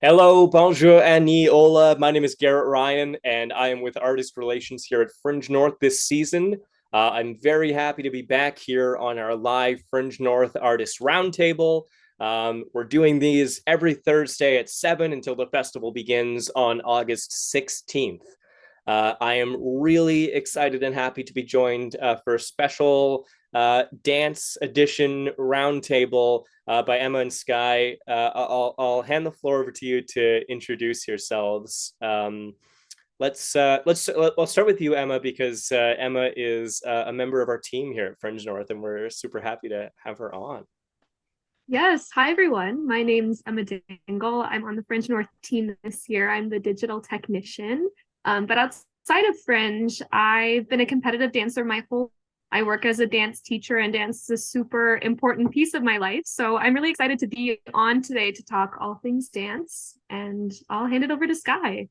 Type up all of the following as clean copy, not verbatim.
Hello, bonjour, Annie, hola. My name is Garrett Ryan, and I am with Artist Relations here at Fringe North this season. I'm very happy to be back here on our live Fringe North Artist Roundtable. We're doing these every Thursday at 7 until the festival begins on August 16th. I am really excited and happy to be joined for a special dance edition roundtable by Emma and Sky. I'll hand the floor over to you to introduce yourselves. I'll start with you, Emma, because Emma is a member of our team here at Fringe North, and we're super happy to have her on. Yes. Hi, everyone. My name's Emma Dingle. I'm on the Fringe North team this year. I'm the digital technician. But outside of Fringe, I've been a competitive dancer my whole I work as a dance teacher, and dance is a super important piece of my life. So I'm really excited to be on today to talk all things dance. And I'll hand it over to Sky.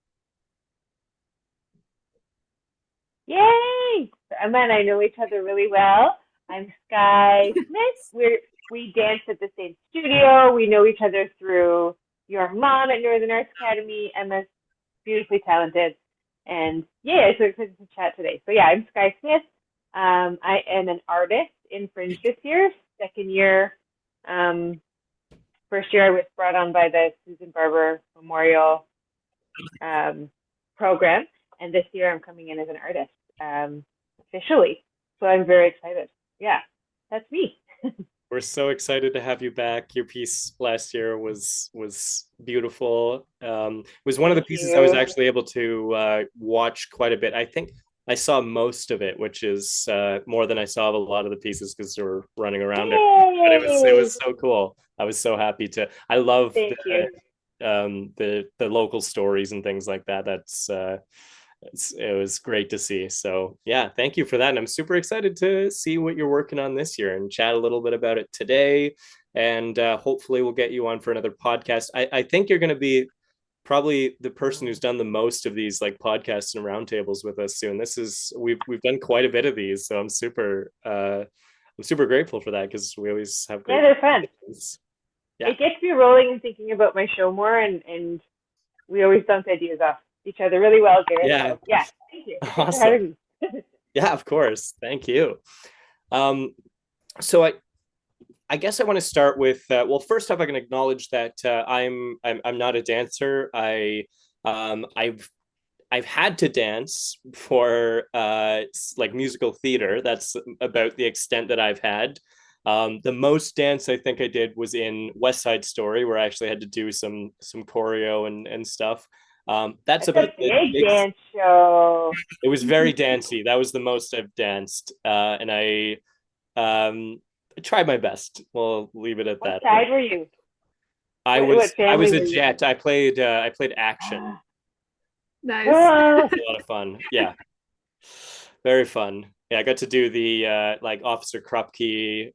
Yay! So Emma and I know each other really well. I'm Sky Smith. We dance at the same studio. We know each other through your mom at Northern Arts Academy. Emma's beautifully talented. And yeah, so excited to chat today. So yeah, I'm Sky Smith. I am an artist in Fringe this year, second year. First year I was brought on by the Susan Barber Memorial program, and this year I'm coming in as an artist officially. So I'm very excited. Yeah, that's me. We're so excited to have you back. Your piece last year was beautiful. It was one of the Thank pieces I was you. actually able to watch quite a bit. I think I saw most of it, which is more than I saw of a lot of the pieces because they were running around it. But it was Yay! so cool. I was so happy to. I love Thank you. the local stories and things like that. It was great to see. So yeah, thank you for that. And I'm super excited to see what you're working on this year and chat a little bit about it today. And hopefully we'll get you on for another podcast. I think you're going to be probably the person who's done the most of these like podcasts and roundtables with us soon. We've done quite a bit of these, so I'm super grateful for that because we always have Yeah, great they're fun. conversations. Yeah, It gets me rolling and thinking about my show more, and we always bounce ideas off each other really well, Garrett. yeah, So yeah, thank you. Thanks for awesome. having me. Yeah, of course. Thank you. Um, so I guess I want to start with well, first off, I can acknowledge that I'm not a dancer. I've had to dance for like musical theater. That's about the extent that I've had. The most dance I think I did was in West Side Story, where I actually had to do some choreo and stuff. That's That's about a the big ex- dance show. It was very dancey. That was the most I've danced, and um, I tried my best. We'll leave it at What that. side were you? I What was I was family a were you in? jet. I played action. Nice. Whoa! A lot of fun. Yeah, very fun. Yeah, I got to do the like Officer Krupke,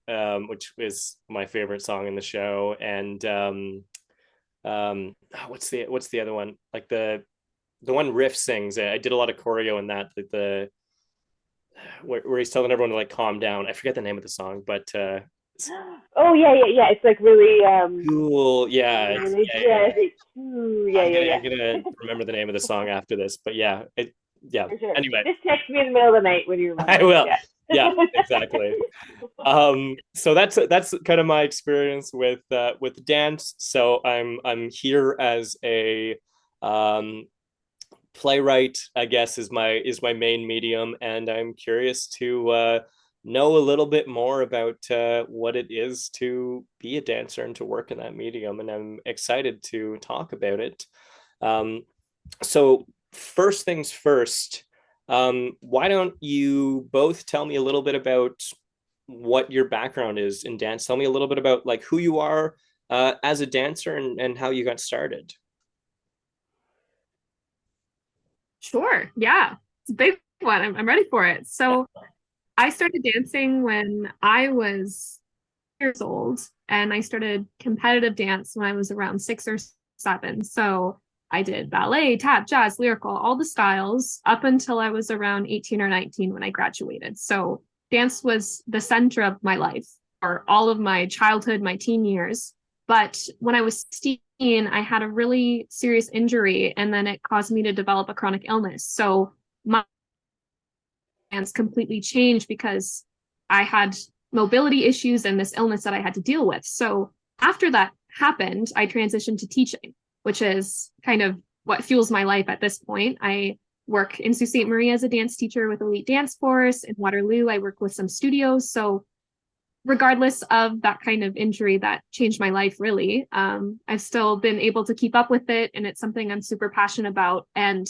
which is my favorite song in the show, and what's the other one? Like the one Riff sings. I did a lot of choreo in that. Like the where he's telling everyone to like calm down. I forget the name of the song, but Oh yeah, yeah, yeah. It's like really, cool. Yeah, really yeah, yeah. jazzy. Ooh, yeah, I'm yeah, gonna yeah. I'm gonna remember the name of the song after this, but yeah. For sure. Anyway, Just text me in the middle of the night when you I remember. will. Yeah. Yeah, exactly. So that's kind of my experience with dance. So I'm here as a um playwright, I guess, is my main medium, and I'm curious to know a little bit more about what it is to be a dancer and to work in that medium, and I'm excited to talk about it. Um, so first things first, why don't you both tell me a little bit about what your background is in dance? Tell me a little bit about like who you are as a dancer and how you got started. Sure. Yeah. It's a big one. I'm ready for it. So I started dancing when I was years old, and I started competitive dance when I was around 6 or 7. So I did ballet, tap, jazz, lyrical, all the styles up until I was around 18 or 19 when I graduated. So dance was the center of my life for all of my childhood, my teen years. But when I was 16, I had a really serious injury, and then it caused me to develop a chronic illness. So my plans completely changed because I had mobility issues and this illness that I had to deal with. So after that happened, I transitioned to teaching, which is kind of what fuels my life at this point. I work in Sault Ste. Marie as a dance teacher with Elite Dance Force. In Waterloo, I work with some studios. So regardless of that kind of injury that changed my life, really, I've still been able to keep up with it. And it's something I'm super passionate about. And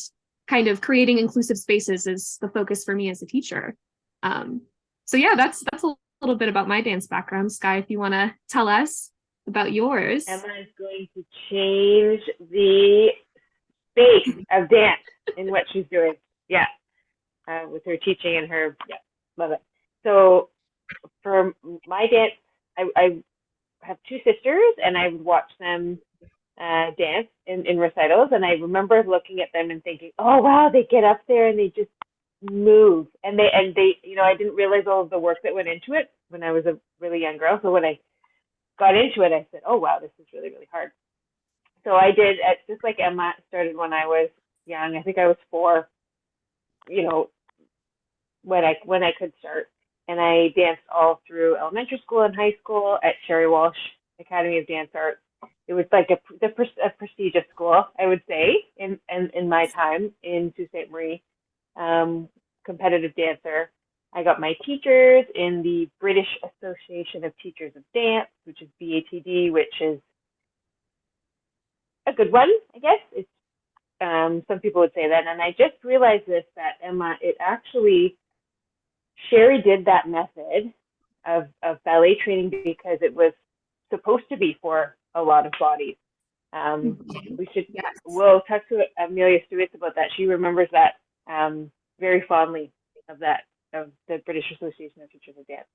kind of creating inclusive spaces is the focus for me as a teacher. So yeah, that's a little bit about my dance background. Sky, if you want to tell us about yours. Emma is going to change the space of dance in what she's doing. Yeah. With her teaching and her, yeah, love it. So for my dance, I have two sisters, and I would watch them dance in recitals, and I remember looking at them and thinking, oh wow, they get up there and they just move, and they you know, I didn't realize all of the work that went into it when I was a really young girl. So when I got into it, I said, oh wow, this is really, really hard. So I did, just like Emma started when I was young. I think I was 4, you know, when I could start. And I danced all through elementary school and high school at Sherry Walsh Academy of Dance Arts. It was like a prestigious school, I would say, in my time in Sault Ste. Marie. Competitive dancer. I got my teachers in the British Association of Teachers of Dance, which is BATD, which is a good one, I guess. It's some people would say that, and I just realized this, that Emma, it actually, Sherry did that method of ballet training because it was supposed to be for a lot of bodies. We should, yes. We'll talk to Amelia Stewart about that. She remembers that very fondly, of the British Association of Teachers of Dance.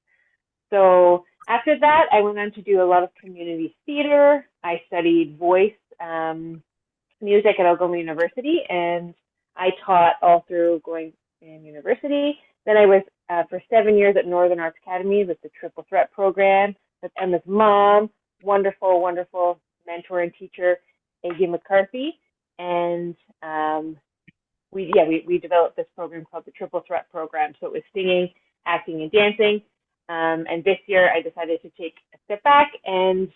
So after that, I went on to do a lot of community theater. I studied voice, music at Algoma University, and I taught all through going in university. Then I was for 7 years at Northern Arts Academy with the Triple Threat program with Emma's mom, wonderful, wonderful mentor and teacher, Aggie McCarthy. And we developed this program called the Triple Threat program. So it was singing, acting, and dancing. And this year I decided to take a step back and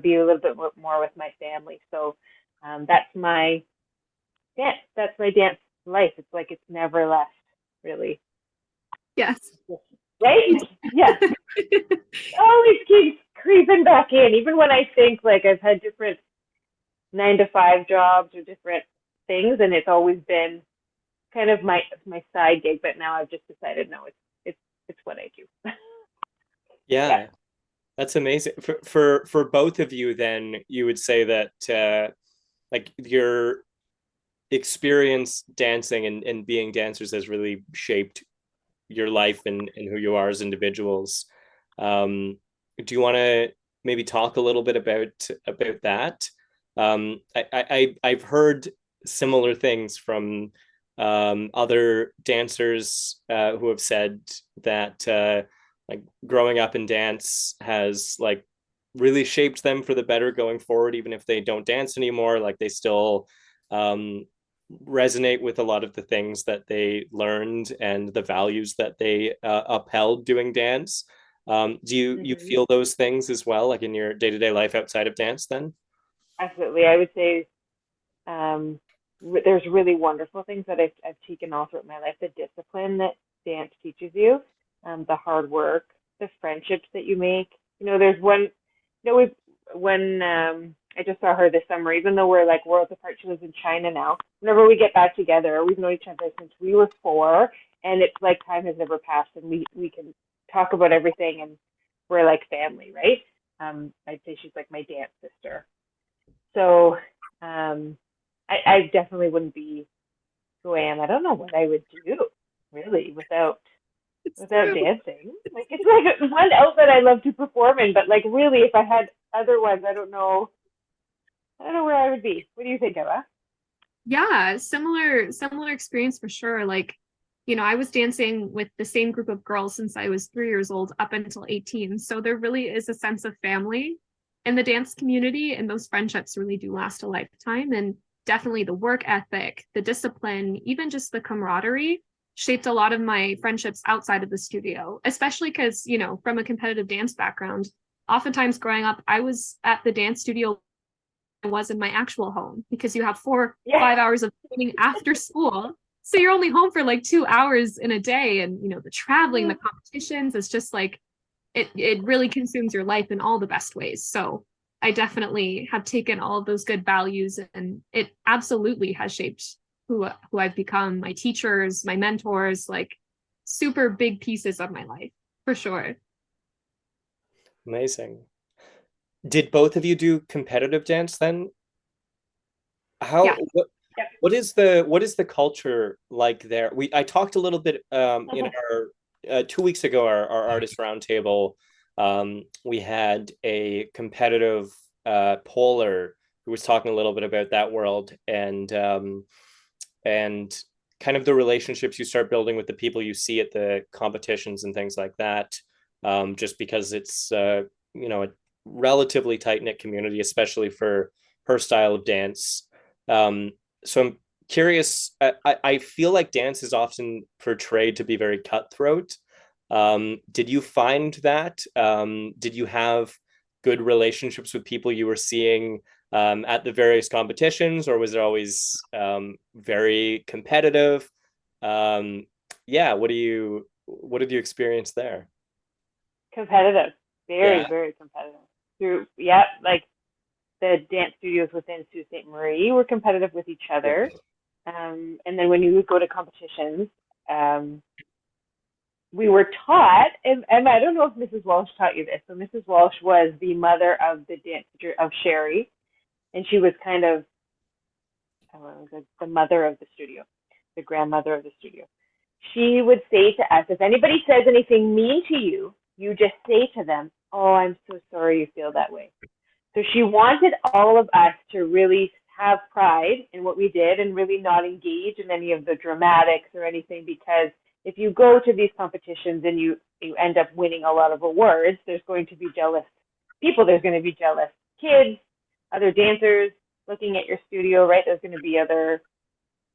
be a little bit more with my family. So that's my dance. That's my dance life. It's like it's never left, really. Yes. Right? Yeah. Always keeps creeping back in, even when I think like I've had different 9-to-5 jobs or different things, and it's always been kind of my side gig. But now I've just decided, no, it's what I do. Yeah. That's amazing. For both of you, then you would say that like your experience dancing and being dancers has really shaped your life and who you are as individuals. Do you want to maybe talk a little bit about that? I've heard similar things from other dancers who have said that like growing up in dance has like really shaped them for the better going forward, even if they don't dance anymore. Like they still resonate with a lot of the things that they learned and the values that they upheld doing dance. Do you feel those things as well, like in your day-to-day life outside of dance then? Absolutely. I would say there's really wonderful things that I've taken all throughout my life. The discipline that dance teaches you, the hard work, the friendships that you make. You know, there's one, you know, when I just saw her this summer, even though we're like worlds apart, she lives in China now. Whenever we get back together, we've known each other since we were 4, and it's like time has never passed, and we can talk about everything, and we're like family, right? I'd say she's like my dance sister. So I definitely wouldn't be who I am. I don't know what I would do really without dancing. Like it's like one outlet I love to perform in, but like really, if I had other ones, I don't know where I would be. What do you think, Eva? Yeah, similar experience for sure. Like, you know, I was dancing with the same group of girls since I was 3 years old up until 18. So there really is a sense of family. in the dance community, and those friendships really do last a lifetime. And definitely the work ethic, the discipline, even just the camaraderie shaped a lot of my friendships outside of the studio, especially because, you know, from a competitive dance background, oftentimes growing up, I was at the dance studio I was in my actual home because you have four, Yeah. 5 hours of training after school. So you're only home for like 2 hours in a day. And, you know, the traveling, the competitions, it's just like, it really consumes your life in all the best ways. So I definitely have taken all of those good values, and it absolutely has shaped who I've become, my teachers, my mentors, like super big pieces of my life for sure. Amazing. Did both of you do competitive dance then? How Yeah. what is the culture like there? I talked a little bit in our 2 weeks ago, our artist roundtable. We had a competitive polar who was talking a little bit about that world, and kind of the relationships you start building with the people you see at the competitions and things like that. Just because it's you know, a relatively tight knit community, especially for her style of dance. So I'm curious. I feel like dance is often portrayed to be very cutthroat. Did you find that? Did you have good relationships with people you were seeing at the various competitions, or was it always very competitive? Yeah, what did you experience there? Competitive, very, Yeah. very competitive. Through, yeah, like the dance studios within Sault Ste. Marie were competitive with each other. And then when you would go to competitions, um, we were taught, and I don't know if Mrs. Walsh taught you this. So Mrs. Walsh was the mother of the dance teacher of Sherry, and she was kind of the mother of the studio, the grandmother of the studio. She would say to us, if anybody says anything mean to you, you just say to them, "Oh, I'm so sorry you feel that way." So she wanted all of us to really have pride in what we did and really not engage in any of the dramatics or anything, because if you go to these competitions and you end up winning a lot of awards, there's going to be jealous people, there's going to be jealous kids, other dancers looking at your studio, right? There's going to be other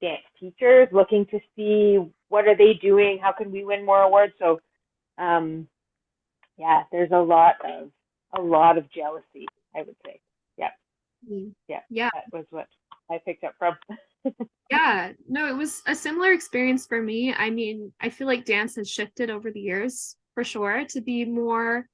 dance teachers looking to see what are they doing, how can we win more awards. So um, yeah, there's a lot of jealousy, I would say. Yeah, Mm. yeah, Yeah. that was what I picked up from. Yeah. No, it was a similar experience for me. I mean, I feel like dance has shifted over the years for sure to be more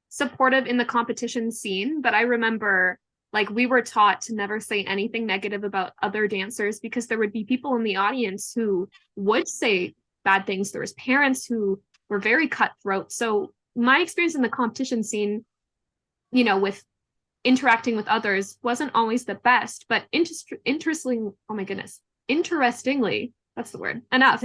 supportive in the competition scene, but I remember like we were taught to never say anything negative about other dancers because there would be people in the audience who would say bad things. There was parents who were very cutthroat. So my experience in the competition scene, you know, with interacting with others wasn't always the best, but interesting, oh my goodness, interestingly, that's the word, enough.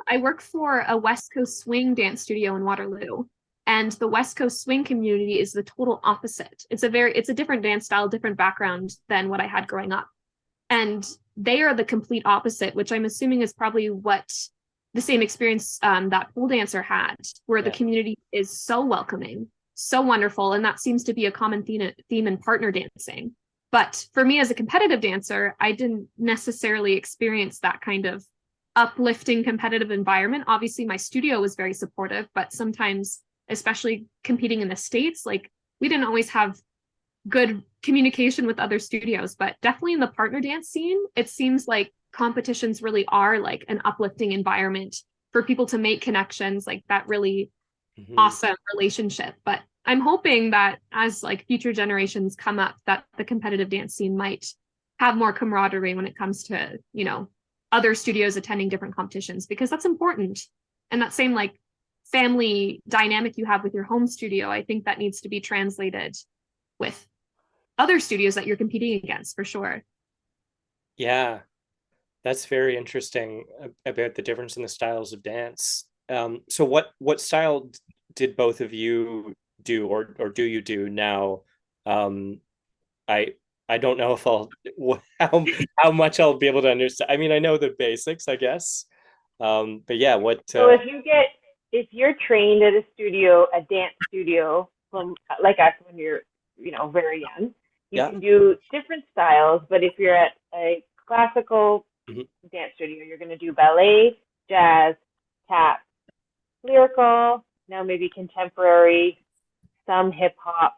I work for a West Coast swing dance studio in Waterloo. And the West Coast swing community is the total opposite. It's a different dance style, different background than what I had growing up. And they are the complete opposite, which I'm assuming is probably what the same experience that pole dancer had, where the Yeah. community is so welcoming, so wonderful. And that seems to be a common theme in partner dancing. But for me as a competitive dancer, I didn't necessarily experience that kind of uplifting competitive environment. Obviously, my studio was very supportive, but sometimes, especially competing in the States, like we didn't always have good communication with other studios. But definitely in the partner dance scene, it seems like competitions really are like an uplifting environment for people to make connections, like that really Mhm. awesome relationship. But I'm hoping that as like future generations come up, that the competitive dance scene might have more camaraderie when it comes to, you know, other studios attending different competitions, because that's important. And that same like family dynamic you have with your home studio, I think that needs to be translated with other studios that you're competing against for sure. Yeah, that's very interesting about the difference in the styles of dance. So what style did both of you do, or do you do now? Um, I I don't know if I'll how much I'll be able to understand. I mean, I know the basics, I guess. But yeah, what So if you're trained at a studio, a dance studio, from like us when very young. You Yeah. can do different styles, but if you're at a classical Mhm. dance studio, you're going to do ballet, jazz, tap, lyrical, now maybe contemporary, some hip hop.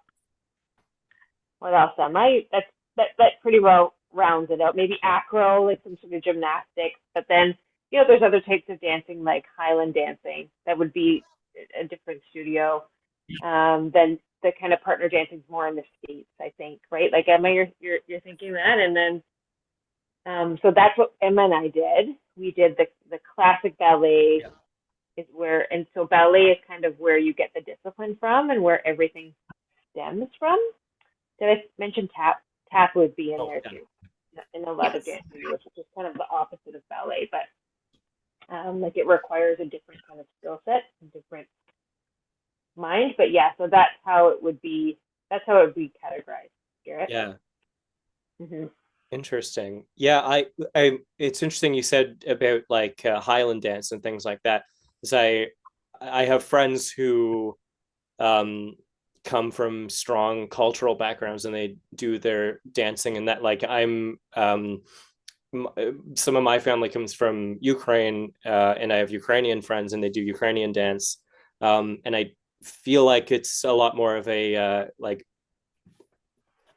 What else am I? That pretty well rounds it out. Maybe acro, like some sort of gymnastics. But then, there's other types of dancing like Highland dancing that would be a different studio. Then the kind of partner dancing is more in the States, I think, right? Like Emma, you're thinking that, and then so that's what Emma and I did. We did the classic ballet Yeah. is where, and so ballet is kind of where you get the discipline from and where everything stems from. Did I mention tap? Tap would be in Oh, there yeah. too, in a lot of Yes. dance studios, which is kind of the opposite of ballet, but like it requires a different kind of skill set, a different mind. But yeah, so that's how it would be. That's how it would be categorized, Garrett. Yeah. Mm-hmm. Interesting. Yeah, it's interesting you said about like Highland dance and things like that. Because I have friends who um come from strong cultural backgrounds and they do their dancing and that like some of my family comes from Ukraine, and I have Ukrainian friends and they do Ukrainian dance. And I feel like it's a lot more of a like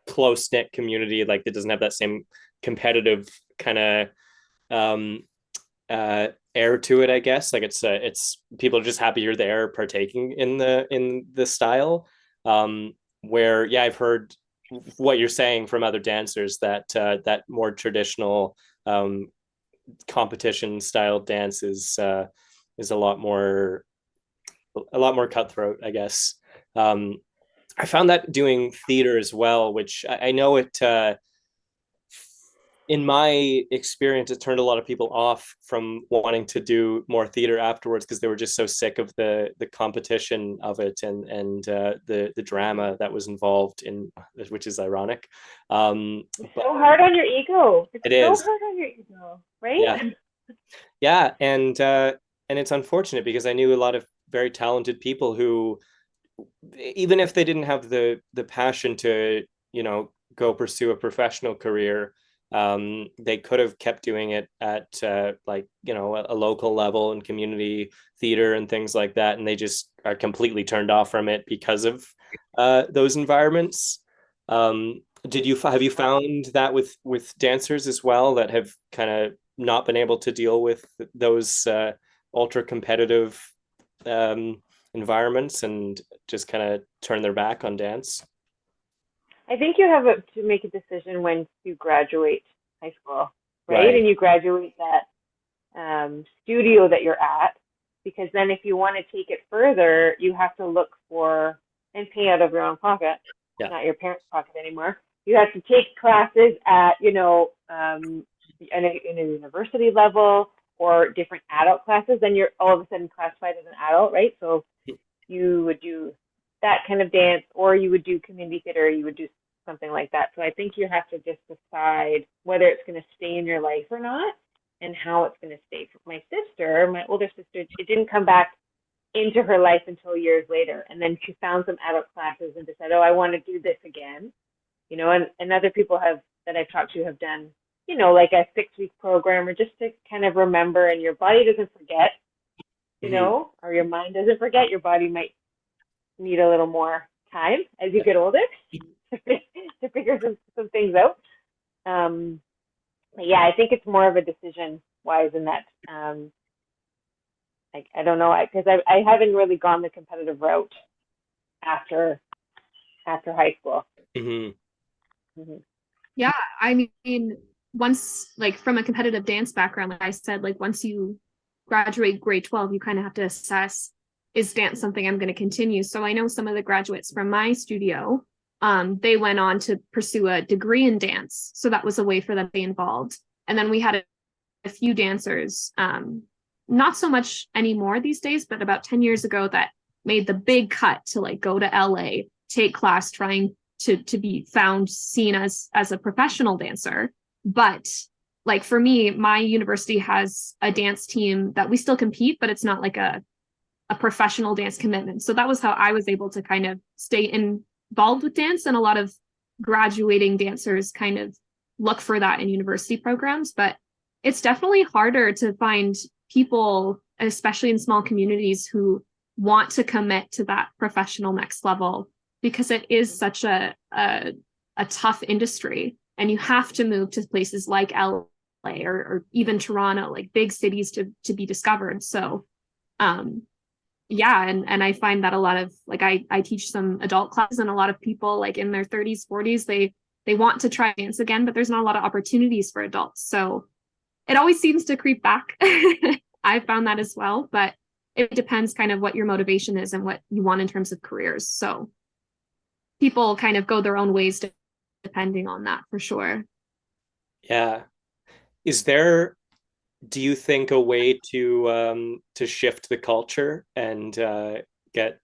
close knit community, like that doesn't have that same competitive kind of um, air to it. I guess like it's people are just happy you're there partaking in the style. Where yeah, I've heard what you're saying from other dancers that that more traditional um, competition style dance is a lot more cutthroat, I guess. Um, I found that doing theater as well, which I know it in my experience, it turned a lot of people off from wanting to do more theater afterwards because they were just so sick of the competition of it and the drama that was involved in, which is ironic. It's But so hard on your ego. It's it so is, hard on your ego, yeah, right? yeah, and it's unfortunate because I knew a lot of very talented people who even if they didn't have the passion to go pursue a professional career, they could have kept doing it at like a local level and community theater and things like that, and they just are completely turned off from it because of those environments. Did you have you found that with dancers as well that have kind of not been able to deal with those ultra competitive um, environments and just kind of turn their back on dance? I think you have to make a decision when you graduate high school, right? Right. And you graduate that studio that you're at, because then if you want to take it further, you have to look for and pay out of your own pocket, Yeah. not your parents' pocket anymore. You have to take classes at, in a university level or different adult classes. Then you're all of a sudden classified as an adult, right? So you would do that kind of dance, or you would do community theater, you would do something like that. So I think you have to just decide whether it's going to stay in your life or not and how it's going to stay. For my sister, my older sister, it didn't come back into her life until years later. And then she found some adult classes and decided, oh, I want to do this again. And other people that I've talked to have done, like a 6-week program or just to kind of remember, and your body doesn't forget, Mm-hmm. or your mind doesn't forget. Your body might need a little more time as you get older to figure some things out. But yeah, I think it's more of a decision wise in that. I don't know, because I haven't really gone the competitive route after high school. Mm-hmm. Mm-hmm. Yeah, I mean, once like from a competitive dance background, like I said, like once you graduate grade 12, you kind of have to assess, is dance something I'm going to continue? So I know some of the graduates from my studio, they went on to pursue a degree in dance. So that was a way for them to be involved. And then we had a few dancers, not so much anymore these days, but about 10 years ago that made the big cut to like go to LA, take class, trying to be found seen as a professional dancer. But like for me, my university has a dance team that we still compete, but it's not like a professional dance commitment. So that was how I was able to kind of stay in involved with dance, and a lot of graduating dancers kind of look for that in university programs. But it's definitely harder to find people, especially in small communities, who want to commit to that professional next level, because it is such a tough industry, and you have to move to places like LA or even Toronto, like big cities to be discovered. So yeah, and I find that a lot of, like, I teach some adult classes, and a lot of people like in their 30s, 40s, they want to try dance again, but there's not a lot of opportunities for adults. So it always seems to creep back. I found that as well, but it depends kind of what your motivation is and what you want in terms of careers. So people kind of go their own ways depending on that, for sure. Yeah. Is there, do you think, a way to shift the culture and get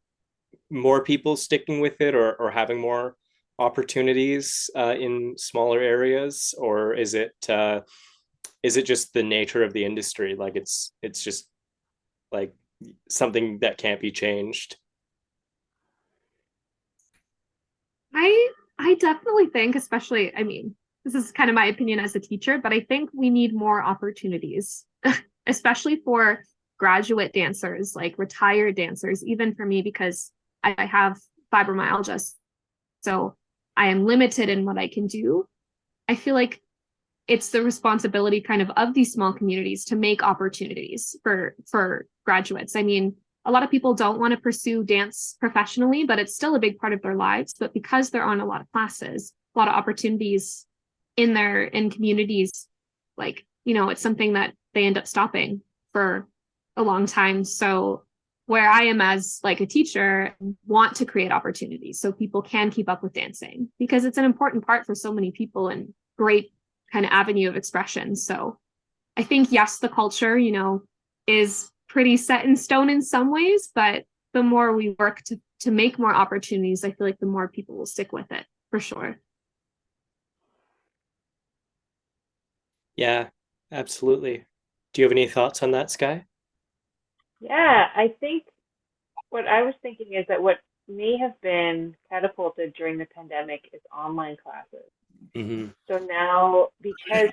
more people sticking with it, or having more opportunities in smaller areas, or is it just the nature of the industry? Like it's just like something that can't be changed. I definitely think, especially, I mean, this is kind of my opinion as a teacher, but I think we need more opportunities, especially for graduate dancers, like retired dancers, even for me, because I have fibromyalgia. So I am limited in what I can do. I feel like it's the responsibility kind of these small communities to make opportunities for graduates. I mean, a lot of people don't want to pursue dance professionally, but it's still a big part of their lives. But because there aren't a lot of classes, a lot of opportunities in communities, like, it's something that they end up stopping for a long time. So where I am as like a teacher, want to create opportunities so people can keep up with dancing, because it's an important part for so many people and great kind of avenue of expression. So I think, yes, the culture, is pretty set in stone in some ways, but the more we work to make more opportunities, I feel like the more people will stick with it, for sure. Yeah, absolutely. Do you have any thoughts on that, Sky? Yeah, I think what I was thinking is that what may have been catapulted during the pandemic is online classes. Mm-hmm. So now, because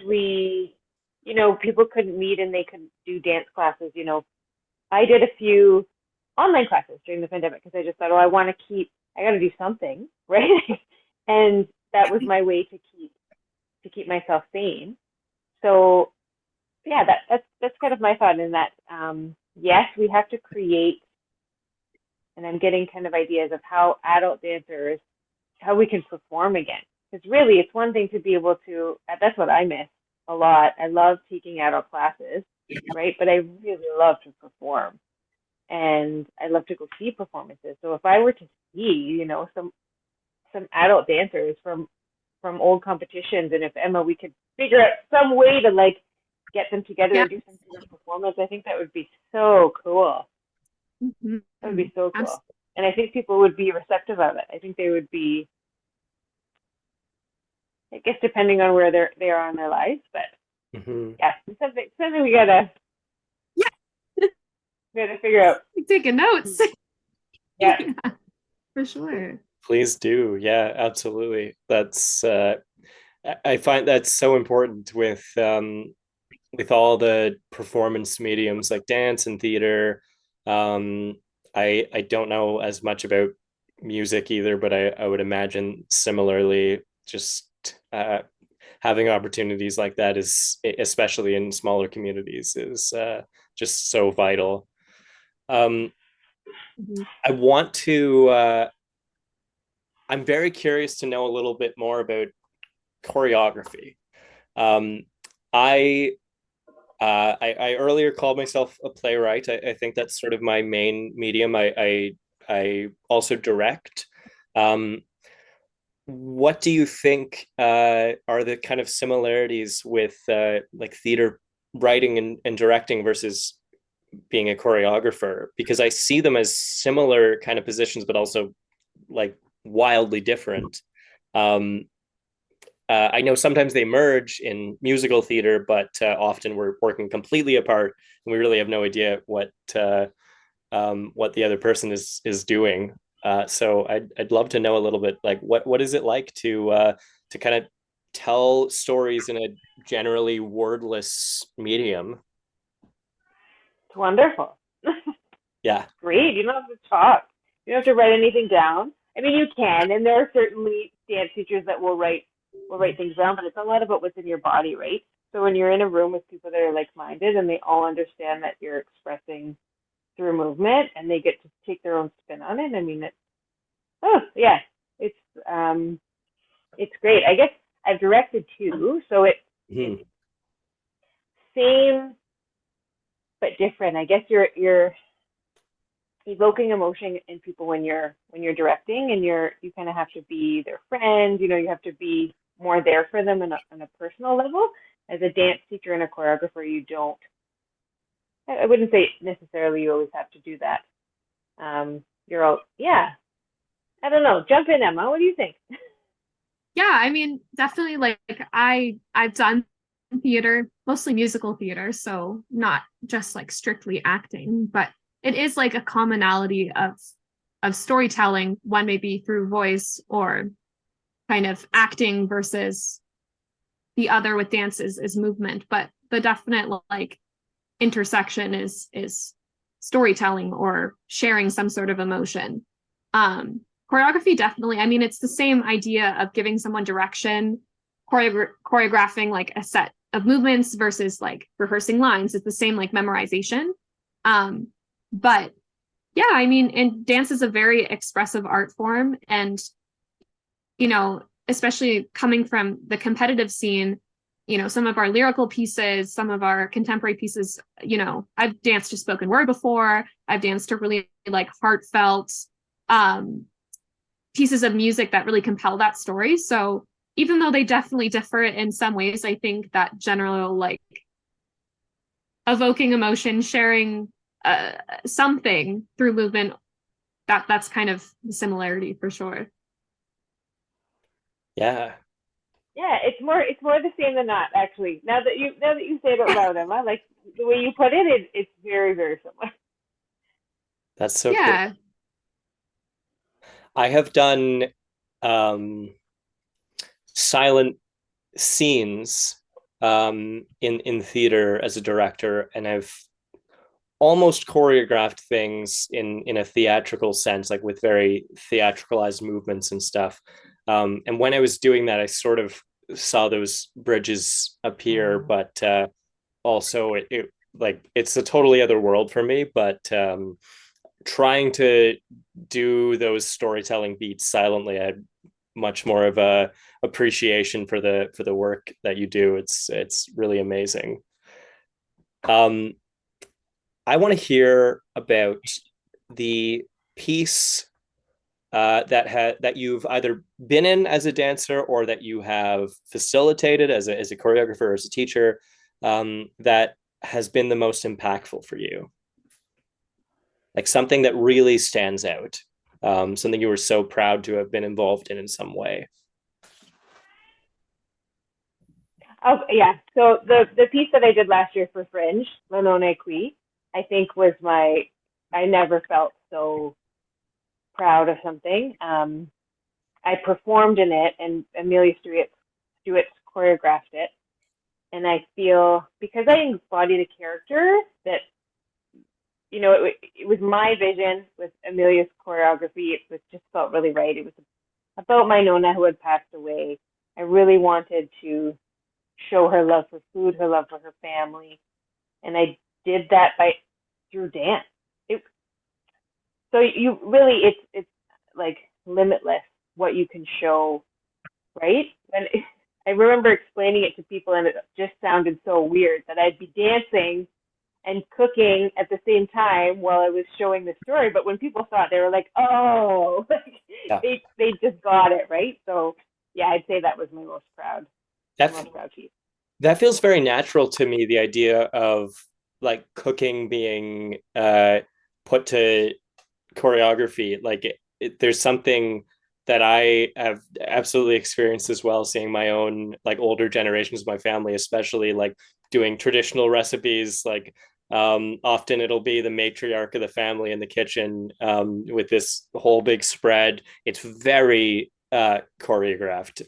people couldn't meet and they could do dance classes, I did a few online classes during the pandemic because I just thought, oh, I got to do something, right? And that was my way to keep myself sane. So yeah, that's kind of my thought in that. Yes, we have to create, and I'm getting kind of ideas of how adult dancers, how we can perform again. Because really, it's one thing to be able to. That's what I miss a lot. I love taking adult classes, right? But I really love to perform, and I love to go see performances. So if I were to see, some adult dancers from old competitions, and if Emma, we could figure out some way to like get them together Yeah. and do some sort of performance, I think that would be so cool. Mm-hmm. That would be so cool. Absolutely. And I think people would be receptive of it. I think they would be, I guess, depending on where they are in their lives, but Mm-hmm. yeah, something we gotta Yeah. we gotta figure out. Taking notes. Yeah. Yeah, for sure. Please do. Yeah, absolutely. That's I find that's so important with all the performance mediums like dance and theater. Um, I don't know as much about music either, but I would imagine similarly, just having opportunities like that is, especially in smaller communities, is just so vital. Um, Mm-hmm. I want to. I'm very curious to know a little bit more about choreography. Um, I I earlier called myself a playwright. I think that's sort of my main medium. I also direct. Um, what do you think are the kind of similarities with like theater writing and directing versus being a choreographer? Because I see them as similar kind of positions, but also like wildly different. Um, I know sometimes they merge in musical theater, but often we're working completely apart, and we really have no idea what the other person is doing. So I'd love to know a little bit like what is it like to kind of tell stories in a generally wordless medium? It's wonderful. Yeah. Great. You don't have to talk. You don't have to write anything down. I mean, you can, and there are certainly dance teachers that will write things down, but it's a lot about what's in your body, right? So when you're in a room with people that are like-minded and they all understand that you're expressing through movement and they get to take their own spin on it. I mean, oh yeah, it's um, it's great. I guess I've directed too, so it's Mhm. same but different. I guess you're evoking emotion in people when you're directing, and you kind of have to be their friend. You have to be more there for them on a personal level. As a dance teacher and a choreographer, you don't. I wouldn't say necessarily you always have to do that. You're all, yeah. I don't know. Jump in, Emma. What do you think? Yeah, I mean, definitely like I've done theater, mostly musical theater, so not just like strictly acting, but it is like a commonality of storytelling. One may be through voice or kind of acting versus the other with dance is movement, but the definite like intersection is storytelling or sharing some sort of emotion. Um, Choreography definitely. I mean, it's the same idea of giving someone direction, choreographing like a set of movements versus like rehearsing lines. It's the same like memorization. Um, but yeah, I mean, and dance is a very expressive art form, and especially coming from the competitive scene, some of our lyrical pieces, some of our contemporary pieces, I've danced to spoken word before. I've danced to really like heartfelt um, pieces of music that really compel that story. So even though they definitely differ in some ways, I think that general like evoking emotion, sharing uh, something through movement, that's kind of the similarity for sure. Yeah. Yeah, it's more the same than not, actually. Now that you say it out loud, Emma, like the way you put it's very, very similar. That's so cool. Yeah. I have done um silent scenes in theater as a director, and I've almost choreographed things in a theatrical sense, like with very theatricalized movements and stuff. And when I was doing that, I sort of saw those bridges appear, but also it like it's a totally other world for me. But trying to do those storytelling beats silently, I had much more of a appreciation for the work that you do. It's really amazing. Um, I want to hear about the piece that you've either been in as a dancer or that you have facilitated as a choreographer or as a teacher, that has been the most impactful for you, like something that really stands out, something you were so proud to have been involved in some way. Oh yeah. So the piece that I did last year for Fringe, Lenone Qui, I think was my. I never felt so proud of something. I performed in it, and Amelia Stewart choreographed it, and I feel because I embodied a character that it was my vision with Amelia's choreography. Just felt really right. It was about my Nona who had passed away. I really wanted to show her love for food, her love for her family, and I did that by through dance. It, so you really, it's like limitless what you can show, right? And I remember explaining it to people, and it just sounded so weird that I'd be dancing and cooking at the same time while I was showing the story. But when people saw it, they were like, "Oh," Yeah, they just got it, right? So yeah, I'd say that was my that most proud piece. that feels very natural to me. The idea of like cooking being put to choreography, like there's something that I have absolutely experienced as well, seeing my own like older generations of my family, especially like doing traditional recipes, like Often it'll be the matriarch of the family in the kitchen with this whole big spread. It's very choreographed.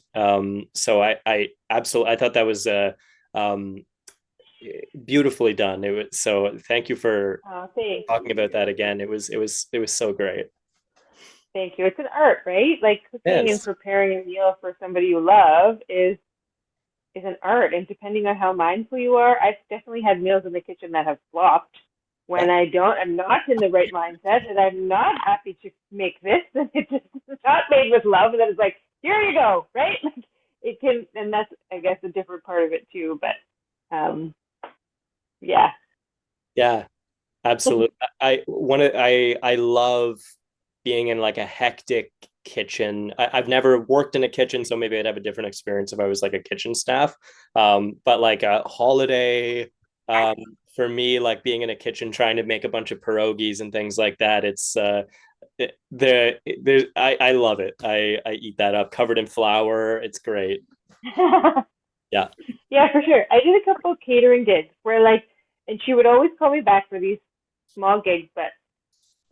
So I absolutely, I thought that was um, beautifully done. It was, so thank you for Oh, thanks. talking about that again. It was so great. Thank you. It's an art, right? Like cooking and Yes. preparing a meal for somebody you love is an art. And depending on how mindful you are, I've definitely had meals in the kitchen that have flopped when I'm not in the right mindset and I'm not happy to make this and it just is not made with love and then it's like, here you go, right? Like it can, and that's, I guess, a different part of it too. But yeah. Yeah, absolutely. I love being in like a hectic kitchen. I've never worked in a kitchen, so maybe I'd have a different experience if I was like a kitchen staff. But like a holiday, um, for me, like being in a kitchen trying to make a bunch of pierogies and things like that, I love it. I eat that up covered in flour. It's great. Yeah. Yeah, for sure. I did a couple of catering gigs where like, and she would always call me back for these small gigs, but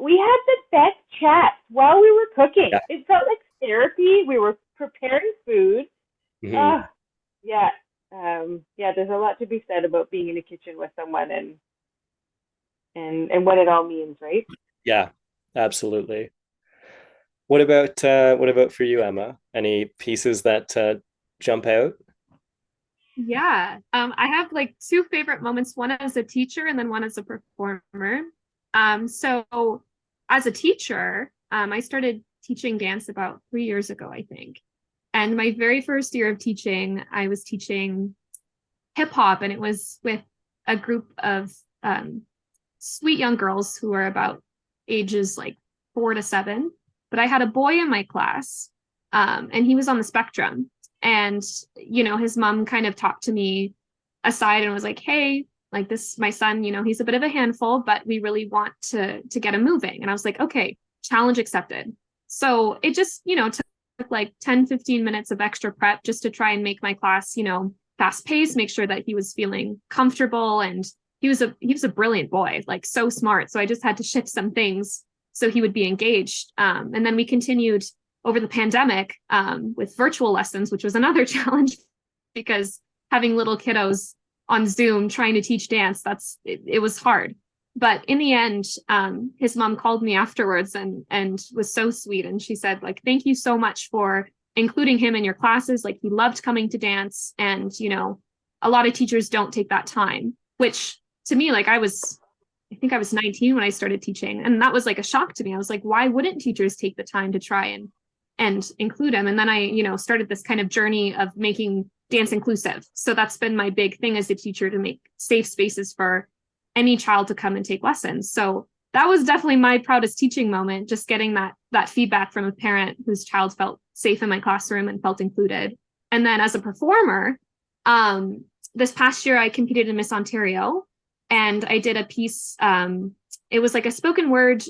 we had the best chat while we were cooking. Yeah. It felt like therapy. We were preparing food. Mhm. Oh, yeah. Yeah, there's a lot to be said about being in a kitchen with someone and what it all means, right? Yeah, absolutely. What about for you, Emma? Any pieces that jump out? Yeah. I have like two favorite moments, one as a teacher and then one as a performer. So as a teacher, I started teaching dance about 3 years ago, I think. And my very first year of teaching, I was teaching hip hop, and it was with a group of sweet young girls who were about ages like 4 to 7. But I had a boy in my class, and he was on the spectrum. And, his mom kind of talked to me aside and was like, hey, like this, my son, he's a bit of a handful, but we really want to get him moving. And I was like, okay, challenge accepted. So it just, took like 10-15 minutes of extra prep just to try and make my class, fast paced, make sure that he was feeling comfortable, and he was a brilliant boy, like so smart. So I just had to shift some things so he would be engaged. And then we continued over the pandemic with virtual lessons, which was another challenge because having little kiddos on Zoom trying to teach dance, it was hard. But in the end, his mom called me afterwards and was so sweet. And she said, like, thank you so much for including him in your classes. Like, he loved coming to dance. And, a lot of teachers don't take that time, which to me, like, I think I was 19 when I started teaching. And that was like a shock to me. I was like, why wouldn't teachers take the time to try and include him? And then I, started this kind of journey of making dance inclusive. So that's been my big thing as a teacher, to make safe spaces for any child to come and take lessons. So that was definitely my proudest teaching moment, just getting that feedback from a parent whose child felt safe in my classroom and felt included. And then as a performer, this past year I competed in Miss Ontario, and I did a piece. It was like a spoken word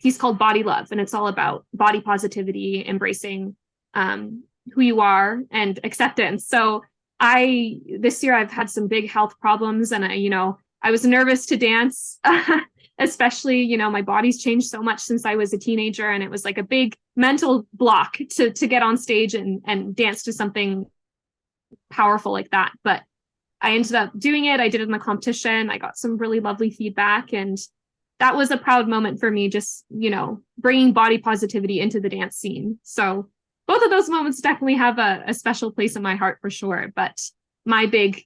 piece called Body Love, and it's all about body positivity, embracing who you are, and acceptance. So this year I've had some big health problems, and I was nervous to dance, especially, my body's changed so much since I was a teenager, and it was like a big mental block to get on stage and dance to something powerful like that. But I ended up doing it. I did it in the competition. I got some really lovely feedback, and that was a proud moment for me, just, bringing body positivity into the dance scene. So both of those moments definitely have a special place in my heart for sure. But my big,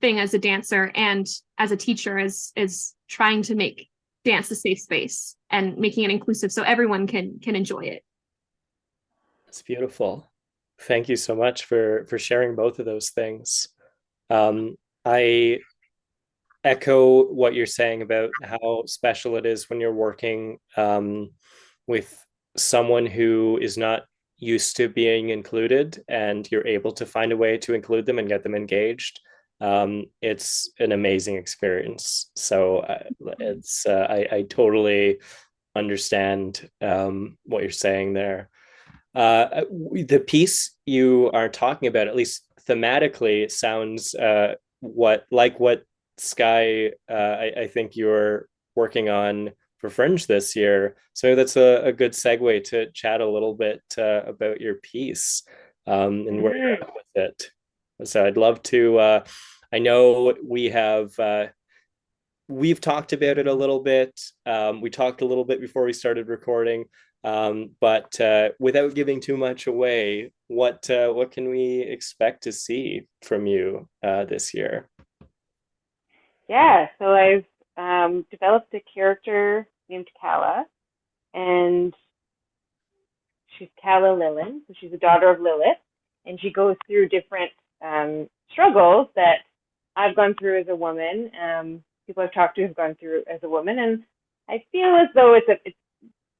thing as a dancer and as a teacher is trying to make dance a safe space and making it inclusive so everyone can enjoy it. It's beautiful. Thank you so much for sharing both of those things. I echo what you're saying about how special it is when you're working with someone who is not used to being included, and you're able to find a way to include them and get them engaged. It's an amazing experience. So I totally understand what you're saying there. The piece you are talking about, at least thematically, sounds what Sky, I think you're working on for Fringe this year. So that's a good segue to chat a little bit about your piece and where you're Mm-hmm. at with it. So I'd love to. I know we've talked about it a little bit. We talked a little bit before we started recording, but without giving too much away, what can we expect to see from you this year? Yeah, so I've developed a character named Kala, and she's Kala Lilin, so she's a daughter of Lilith, and she goes through different struggles that I've gone through as a woman. People I've talked to have gone through as a woman, and I feel as though it's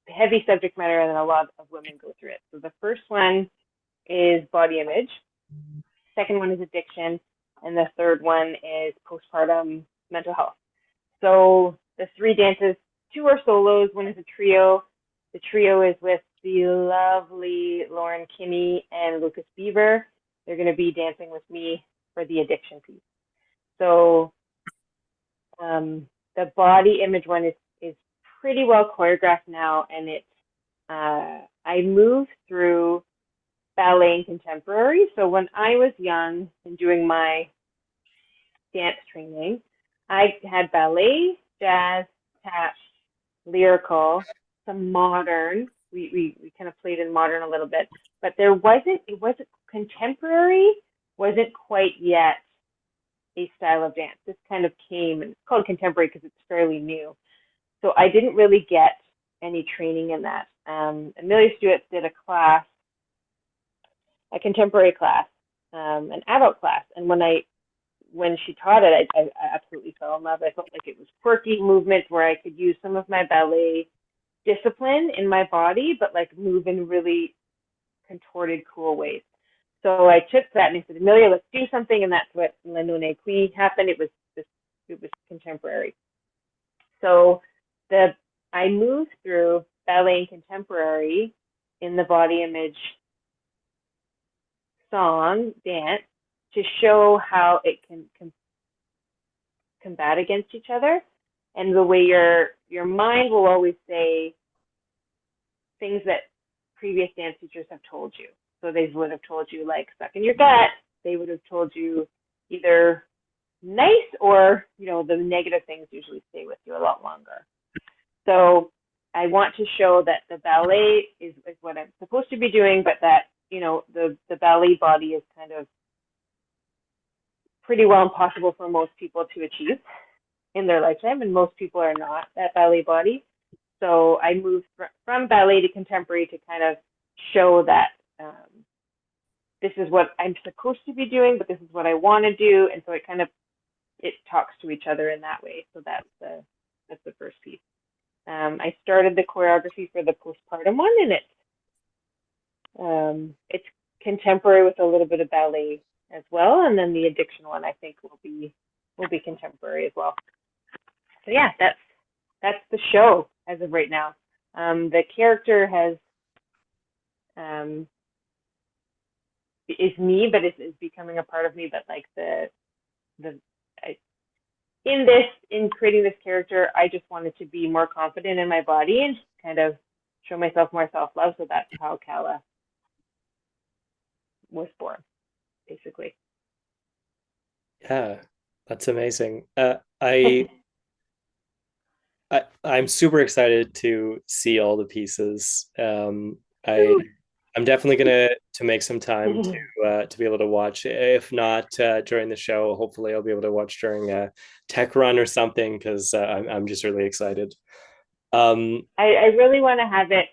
heavy subject matter, and a lot of women go through it. So the first one is body image, second one is addiction, and the third one is postpartum mental health. So the three dances, two are solos, one is a trio. The trio is with the lovely Lauren Kinney and Lucas Beaver. They're going to be dancing with me for the addiction piece. So the body image one is pretty well choreographed now, and it's I move through ballet and contemporary. So when I was young and doing my dance training, I had ballet, jazz, tap, lyrical, some modern. We kind of played in modern a little bit, but it wasn't contemporary, wasn't quite yet a style of dance. This kind of came, and it's called contemporary because it's fairly new. So I didn't really get any training in that. Amelia Stewart did a class, a contemporary class, an adult class, and when she taught it, I absolutely fell in love. I felt like it was quirky movement where I could use some of my ballet discipline in my body, but like move in really contorted, cool ways. So I took that and I said, Amelia, let's do something, and that's what Le Nonne Qui happened. It was contemporary. So I moved through ballet and contemporary in the body image song dance to show how it can combat against each other, and the way your mind will always say things that previous dance teachers have told you. So they would have told you like suck in your gut. They would have told you either nice or the negative things usually stay with you a lot longer. So I want to show that the ballet is what I'm supposed to be doing, but that the ballet body is kind of pretty well impossible for most people to achieve in their lifetime, and most people are not that ballet body. So I moved from ballet to contemporary to kind of show that this is what I'm supposed to be doing, but this is what I want to do, and so it talks to each other in that way. So that's the first piece. I started the choreography for the postpartum one, and it's contemporary with a little bit of ballet as well, and then the addiction one I think will be contemporary as well. So yeah, that's the show as of right now. The character is me, but is becoming a part of me. But like in creating this character, I just wanted to be more confident in my body and kind of show myself more self-love. So that's how Kala was born, basically. Yeah, that's amazing. I'm super excited to see all the pieces. I'm definitely gonna to make some time to be able to watch. If not during the show, hopefully I'll be able to watch during a tech run or something because I'm just really excited. I really want to have it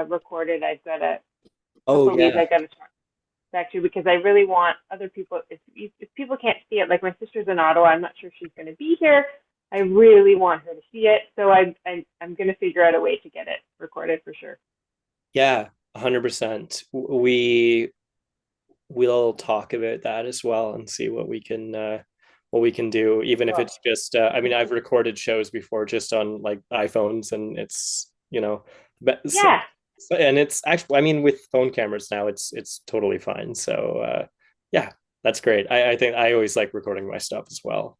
recorded. I've got a Oh couple of these yeah, I got to talk back to because I really want other people. If people can't see it, like my sister's in Ottawa, I'm not sure if she's going to be here. I really want her to see it, so I'm going to figure out a way to get it recorded for sure. yeah, 100%. We'll talk about that as well and see what we can do, even if it's just I mean, I've recorded shows before just on like iPhones, and it's Yeah. and it's actually, I mean, with phone cameras now it's totally fine. So yeah, that's great. I think I always like recording my stuff as well.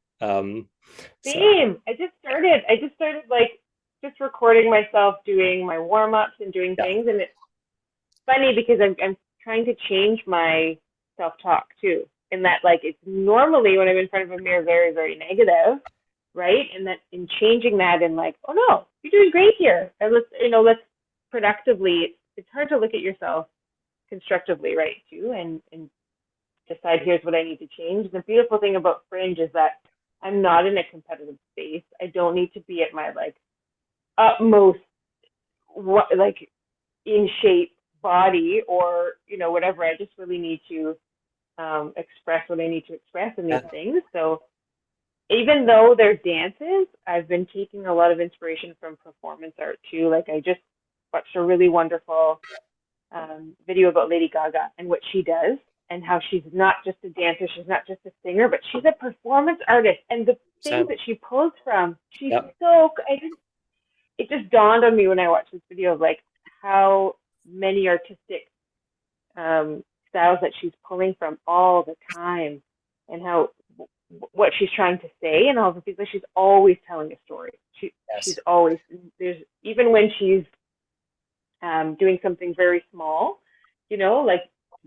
So Same. I just started like just recording myself doing my warm ups and doing yeah, things, and it's funny because I'm trying to change my self talk too. In that, like, it's normally when I'm in front of a mirror very, very negative, right? And that in changing that and like, oh no, you're doing great here. And let's productively. It's hard to look at yourself constructively, right? Too, and decide here's what I need to change. The beautiful thing about Fringe is that I'm not in a competitive space. I don't need to be at my like utmost what like in shape body or whatever. I just really need to express what I need to express in these yeah, things. So even though they're dances, I've been taking a lot of inspiration from performance art too. Like I just watched a really wonderful video about Lady Gaga and what she does and how she's not just a dancer, she's not just a singer, but she's a performance artist. And the things so that she pulls from, she's yeah, so. It just dawned on me when I watched this video of like how many artistic styles that she's pulling from all the time, and how what she's trying to say, and all the things. Like she's always telling a story. She's yes, always there's even when she's doing something very small, like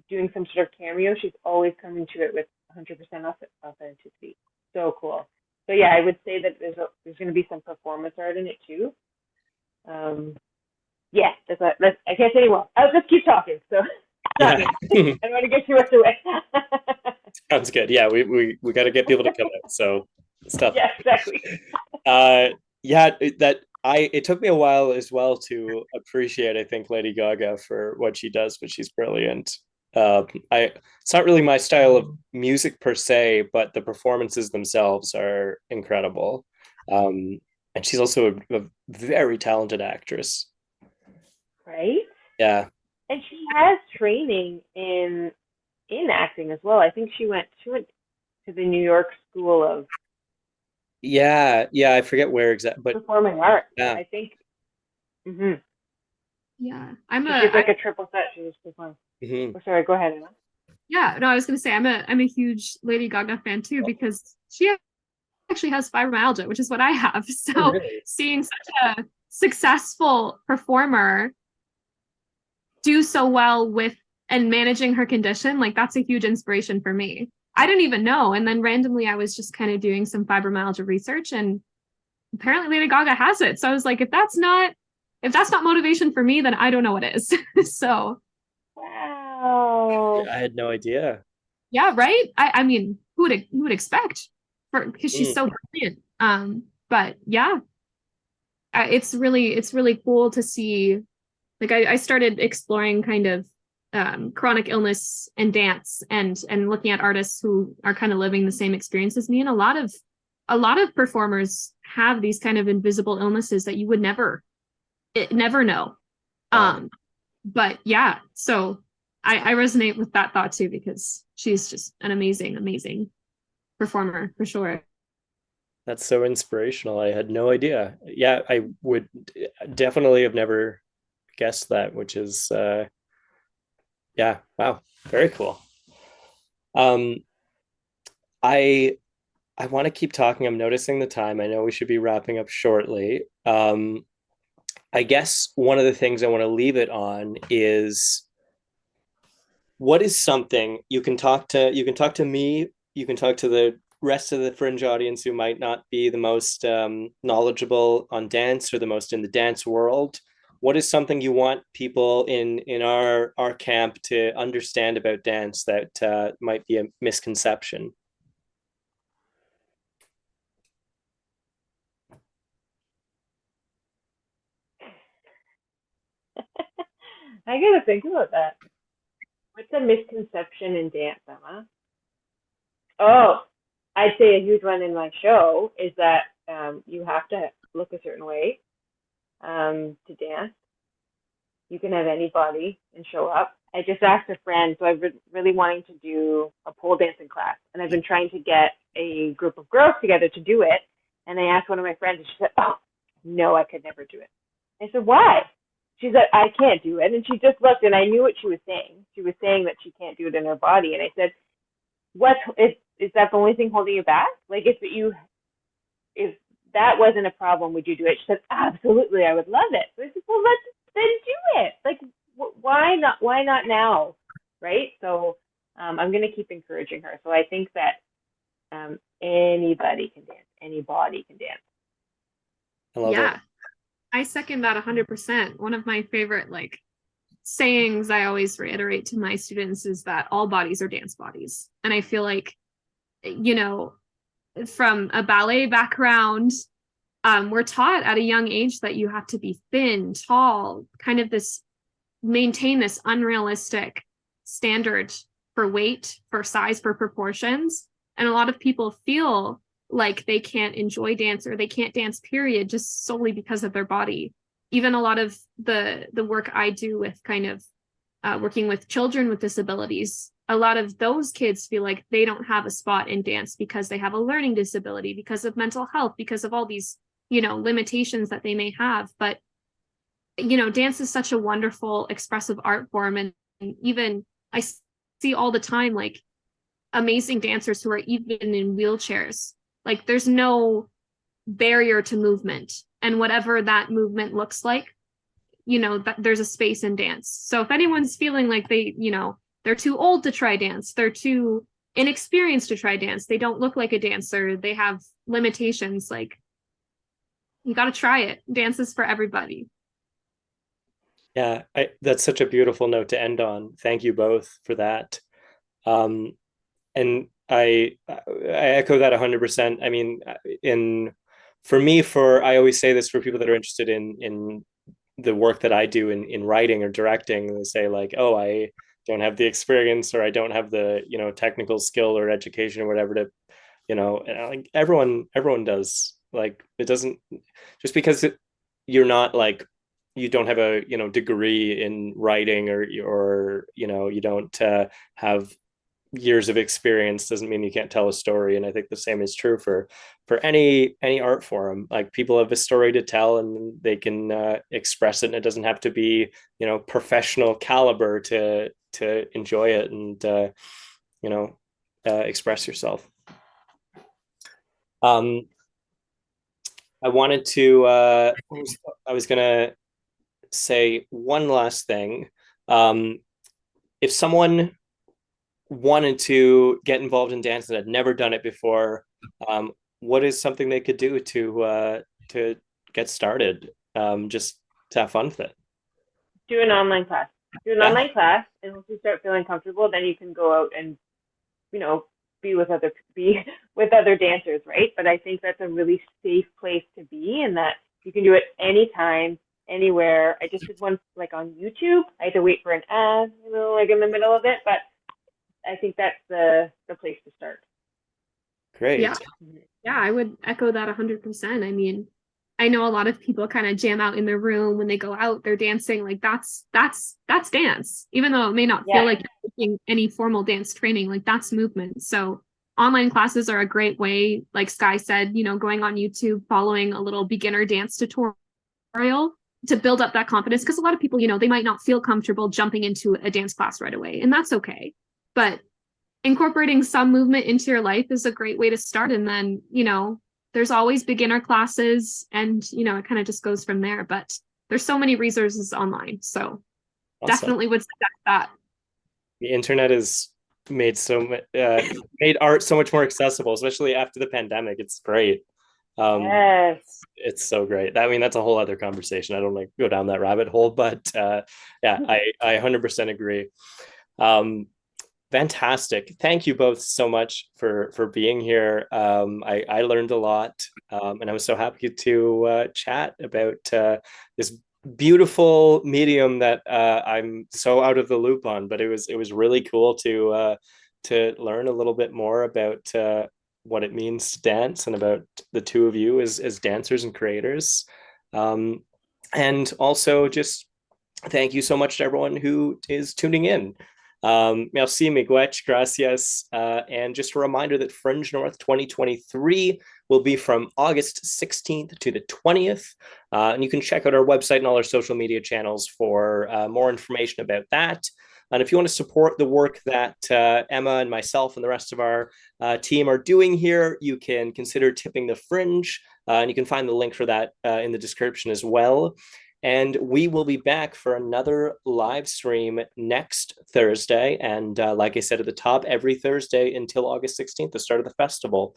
doing some sort of cameo, she's always coming to it with 100% authenticity. So cool. So yeah, I would say that there's going to be some performance art in it too. Um, yeah, I can't say anymore. I'll just keep talking. So stop yeah. me. I don't want to get too much away. Sounds good. Yeah, we got to get people to come out. So stuff. Yeah, exactly. Uh, yeah, it took me a while as well to appreciate, I think, Lady Gaga for what she does, but she's brilliant. I It's not really my style of music per se, but the performances themselves are incredible. Um, and she's also a very talented actress. Right? Yeah, And she has training in acting as well. I think she went to the New York School of yeah. I forget where exactly, but Performing Arts. yeah. I think. hmm Yeah. So she's like a triple set. She just performs. Mhm. Oh, sorry. Go ahead, Emma. yeah, no, I was gonna say I'm a huge Lady Gaga fan too because she actually has fibromyalgia, which is what I have. Oh, So really? seeing such a successful performer do so well with and managing her condition, like that's a huge inspiration for me. I didn't even know. And then randomly I was just kind of doing some fibromyalgia research and apparently Lady Gaga has it. So I was like, if that's not motivation for me, then I don't know what is. So Wow. I had no idea. yeah, right. I mean, who would expect for because she's Mm. so brilliant. But yeah, it's really cool to see. Like I started exploring kind of chronic illness and dance and looking at artists who are kind of living the same experience as me. And a lot of performers have these kind of invisible illnesses that you would never know. Wow. Um, but yeah, so I resonate with that thought too because she's just an amazing, amazing performer for sure. That's so inspirational. I had no idea. Yeah, I would definitely have never guessed that, which is yeah, wow, very cool. Um, I I want to keep talking. I'm noticing the time. I know we should be wrapping up shortly. I guess one of the things I want to leave it on is what is something you can talk to me, you can talk to the rest of the Fringe audience who might not be the most knowledgeable on dance or the most in the dance world. What is something you want people in our camp to understand about dance that might be a misconception? I gotta think about that. What's a misconception in dance, Emma? Oh, I'd say a huge one in my show is that you have to look a certain way to dance. You can have any body and show up. I just asked a friend, so I've been really wanting to do a pole dancing class, and I've been trying to get a group of girls together to do it. And I asked one of my friends, and she said, "Oh, no, I could never do it." I said, "Why?" She said, "I can't do it." And she just looked, and I knew what she was saying. She was saying that she can't do it in her body, and I said, "What is that the only thing holding you back? Like, if you if that wasn't a problem, would you do it? She said, absolutely, I would love it. So I said, well, let's then do it. Like, why not? Why not now? Right? So I'm going to keep encouraging her. So I think that anybody can dance. Anybody can dance. I love it. I second that 100%. One of my favorite sayings I always reiterate to my students is that all bodies are dance bodies. And I feel like, from a ballet background, we're taught at a young age that you have to be thin, tall, kind of maintain this unrealistic standard for weight, for size, for proportions. And a lot of people feel like they can't enjoy dance or they can't dance, period, just solely because of their body. Even a lot of the work I do with kind of working with children with disabilities, a lot of those kids feel like they don't have a spot in dance because they have a learning disability, because of mental health, because of all these, limitations that they may have. But, dance is such a wonderful expressive art form. And even I see all the time, amazing dancers who are even in wheelchairs. There's no barrier to movement. And whatever that movement looks like, there's a space in dance. So if anyone's feeling like they're too old to try dance, they're too inexperienced to try dance, they don't look like a dancer, they have limitations, you got to try it. Dance is for everybody. Yeah, that's such a beautiful note to end on. Thank you both for that. And I echo that 100%. I mean, I always say this for people that are interested in the work that I do in writing or directing. They say oh, I don't have the experience, or I don't have the technical skill or education or whatever to and everyone does. It doesn't, just because you're not you don't have a degree in writing, or you don't have years of experience, doesn't mean you can't tell a story. And I think the same is true for any art form. People have a story to tell, and they can express it, and it doesn't have to be professional caliber to enjoy it and express yourself. I wanted to I was gonna say one last thing. If someone wanted to get involved in dance and had never done it before, what is something they could do to get started, just to have fun with it? Do an online class. Online class, and once you start feeling comfortable, then you can go out and be with other dancers, right? But I think that's a really safe place to be, and that you can do it anytime, anywhere. I just did one on YouTube. I had to wait for an ad, in the middle of it, but I think that's the place to start. Great. Yeah, I would echo that 100%. I mean, I know a lot of people kind of jam out in their room when they go out, they're dancing. That's dance, even though it may not feel like you're taking any formal dance training. That's movement. So online classes are a great way, like Sky said, going on YouTube, following a little beginner dance tutorial to build up that confidence. Because a lot of people, they might not feel comfortable jumping into a dance class right away, and that's okay. But incorporating some movement into your life is a great way to start. And then, there's always beginner classes, and, it kind of just goes from there. But there's so many resources online. So awesome. Definitely would suggest that. The internet has made made art so much more accessible, especially after the pandemic. It's great. Yes. It's so great. I mean, that's a whole other conversation. I don't go down that rabbit hole, but yeah, I 100% agree. Fantastic. Thank you both so much for being here. I learned a lot, and I was so happy to chat about this beautiful medium that I'm so out of the loop on. But it was really cool to learn a little bit more about what it means to dance, and about the two of you as dancers and creators. And also just thank you so much to everyone who is tuning in. Merci, miigwech, gracias. And just a reminder that Fringe North 2023 will be from August 16th to the 20th. And you can check out our website and all our social media channels for more information about that. And if you want to support the work that Emma and myself and the rest of our team are doing here, you can consider tipping the Fringe. And you can find the link for that in the description as well. And we will be back for another live stream next Thursday. And like I said at the top, every Thursday until August 16th, the start of the festival.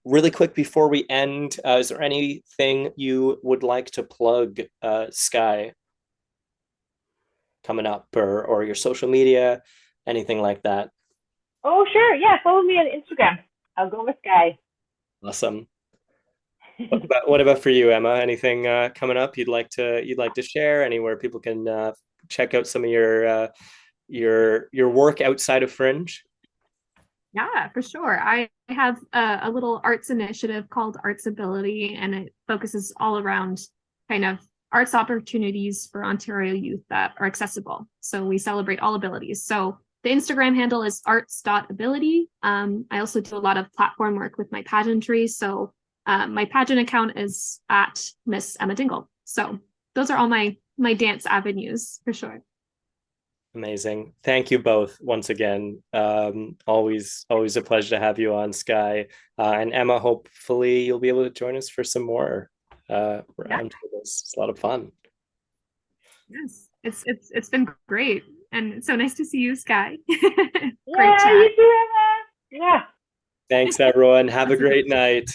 Really quick before we end, is there anything you would like to plug, Sky, coming up, or your social media, anything like that? Oh, sure. Yeah, follow me on Instagram. I'll go with Sky. Awesome. What about for you, Emma? Anything coming up you'd like to share? Anywhere people can check out some of your work outside of Fringe? Yeah, for sure. I have a little arts initiative called Arts Ability, and it focuses all around kind of arts opportunities for Ontario youth that are accessible. So we celebrate all abilities. So the Instagram handle is arts.ability. I also do a lot of platform work with my pageantry. So my pageant account is at Miss Emma Dingle. So those are all my dance avenues for sure. Amazing. Thank you both once again. Always a pleasure to have you on, Sky. And Emma, hopefully you'll be able to join us for some more round tables. It's a lot of fun. Yes, it's been great. And it's so nice to see you, Sky. Great chat. You too, Emma. Yeah. Thanks, everyone. Have a great night.